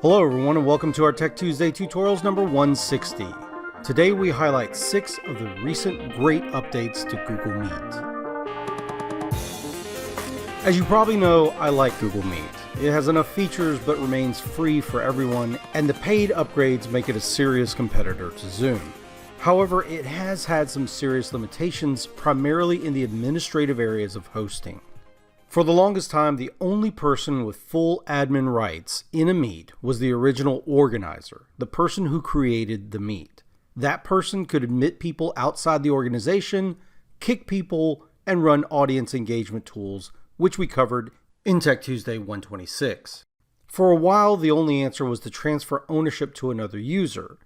Hello everyone and welcome to our Tech Tuesday tutorials number 160. Today we highlight 6 of the recent great updates to Google Meet. As you probably know, I like Google Meet. It has enough features but remains free for everyone, and the paid upgrades make it a serious competitor to Zoom. However, it has had some serious limitations, primarily in the administrative areas of hosting. For the longest time, the only person with full admin rights in a Meet was the original organizer, the person who created the Meet. That person could admit people outside the organization, kick people, and run audience engagement tools, which we covered in Tech Tuesday 126. For a while, the only answer was to transfer ownership to another user.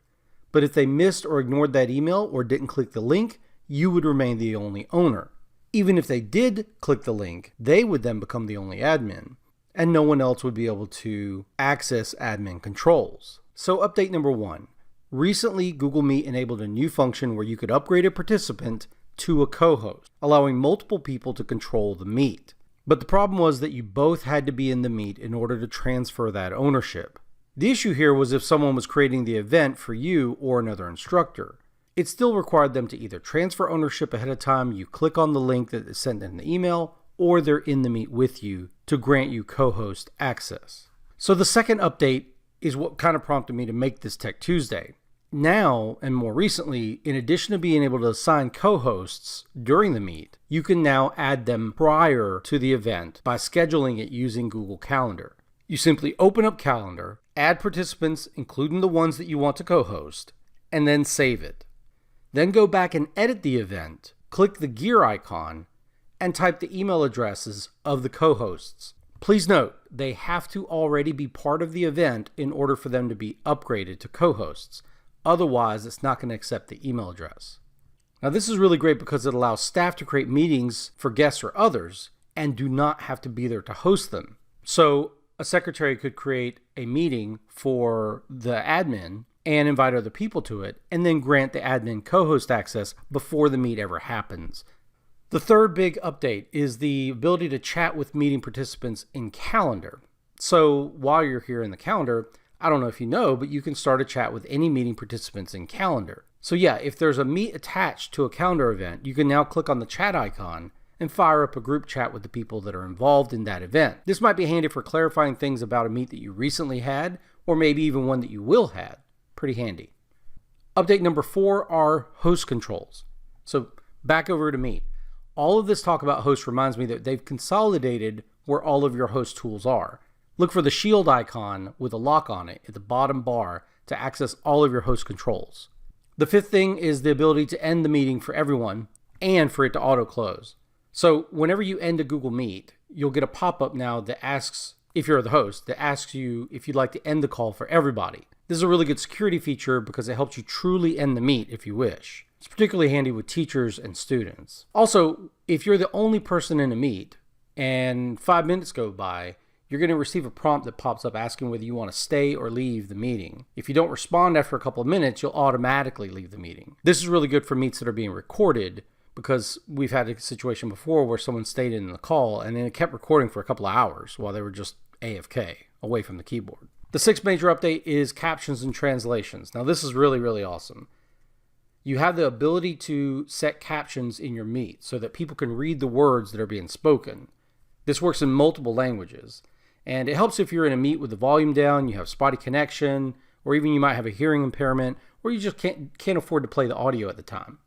But if they missed or ignored that email or didn't click the link, you would remain the only owner. Even if they did click the link, they would then become the only admin, and no one else would be able to access admin controls. So update number 1. Recently, Google Meet enabled a new function where you could upgrade a participant to a co-host, allowing multiple people to control the Meet. But the problem was that you both had to be in the Meet in order to transfer that ownership. The issue here was if someone was creating the event for you or another instructor. It still required them to either transfer ownership ahead of time, you click on the link that is sent in the email, or they're in the Meet with you to grant you co-host access. So the second update is what kind of prompted me to make this Tech Tuesday. Now, and more recently, in addition to being able to assign co-hosts during the Meet, you can now add them prior to the event by scheduling it using Google Calendar. You simply open up Calendar, add participants, including the ones that you want to co-host, and then save it. Then go back and edit the event, click the gear icon, and type the email addresses of the co-hosts. Please note, they have to already be part of the event in order for them to be upgraded to co-hosts. Otherwise, it's not going to accept the email address. Now, this is really great because it allows staff to create meetings for guests or others and do not have to be there to host them. So a secretary could create a meeting for the admin and invite other people to it, and then grant the admin co-host access before the Meet ever happens. The third big update is the ability to chat with meeting participants in Calendar. So while you're here in the Calendar, I don't know if you know, but you can start a chat with any meeting participants in Calendar. So yeah, if there's a Meet attached to a Calendar event, you can now click on the chat icon and fire up a group chat with the people that are involved in that event. This might be handy for clarifying things about a Meet that you recently had, or maybe even one that you will have. Pretty handy. Update number 4 are host controls. So back over to Meet. All of this talk about host reminds me that they've consolidated where all of your host tools are. Look for the shield icon with a lock on it at the bottom bar to access all of your host controls. The fifth thing is the ability to end the meeting for everyone and for it to auto close. So whenever you end a Google Meet, you'll get a pop-up now that asks, if you're the host, that asks you if you'd like to end the call for everybody. This is a really good security feature because it helps you truly end the Meet if you wish. It's particularly handy with teachers and students. Also, if you're the only person in a Meet and 5 minutes go by, you're going to receive a prompt that pops up asking whether you want to stay or leave the meeting. If you don't respond after a couple of minutes, you'll automatically leave the meeting. This is really good for Meets that are being recorded because we've had a situation before where someone stayed in the call and then it kept recording for a couple of hours while they were just AFK, away from the keyboard. The sixth major update is captions and translations. Now this is really, really awesome. You have the ability to set captions in your Meet so that people can read the words that are being spoken. This works in multiple languages. And it helps if you're in a Meet with the volume down, you have spotty connection, or even you might have a hearing impairment, or you just can't afford to play the audio at the time.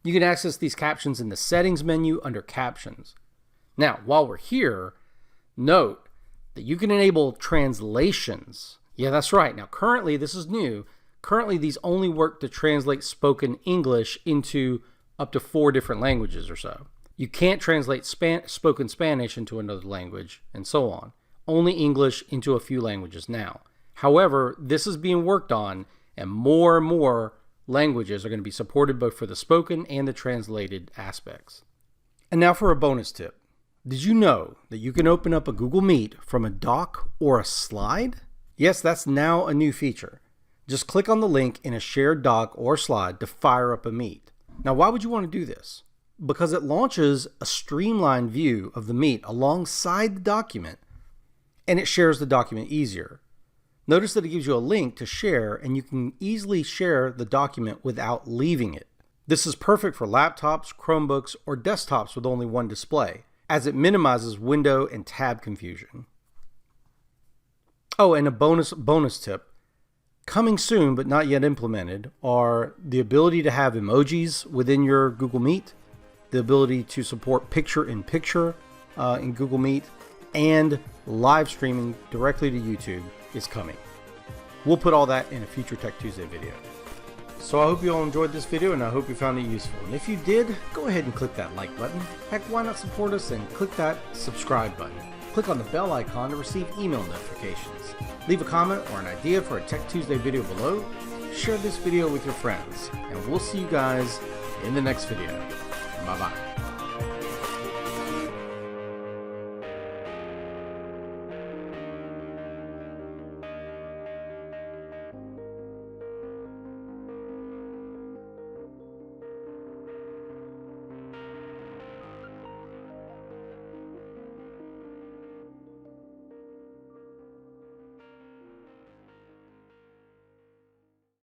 You can access these captions in the settings menu under captions. Now, while we're here, note that you can enable translations. Yeah, that's right. Now, currently, this is new. Currently, these only work to translate spoken English into up to 4 different languages or so. You can't translate spoken Spanish into another language, and so on. Only English into a few languages now. However, this is being worked on, and more languages are going to be supported both for the spoken and the translated aspects. And now for a bonus tip. Did you know that you can open up a Google Meet from a doc or a slide? Yes, that's now a new feature. Just click on the link in a shared doc or slide to fire up a Meet. Now, why would you want to do this? because it launches a streamlined view of the Meet alongside the document, and it shares the document easier. Notice that it gives you a link to share, and you can easily share the document without leaving it. This is perfect for laptops, Chromebooks, or desktops with only one display, as it minimizes window and tab confusion. Oh, and a bonus tip. Coming soon, but not yet implemented, are the ability to have emojis within your Google Meet, the ability to support picture-in-picture in Google Meet, and live streaming directly to YouTube is coming. We'll put all that in a future Tech Tuesday video. So I hope you all enjoyed this video, and I hope you found it useful. And if you did, go ahead and click that like button. Heck, why not support us and click that subscribe button. Click on the bell icon to receive email notifications. Leave a comment or an idea for a Tech Tuesday video below. Share this video with your friends, and we'll see you guys in the next video. Bye-bye.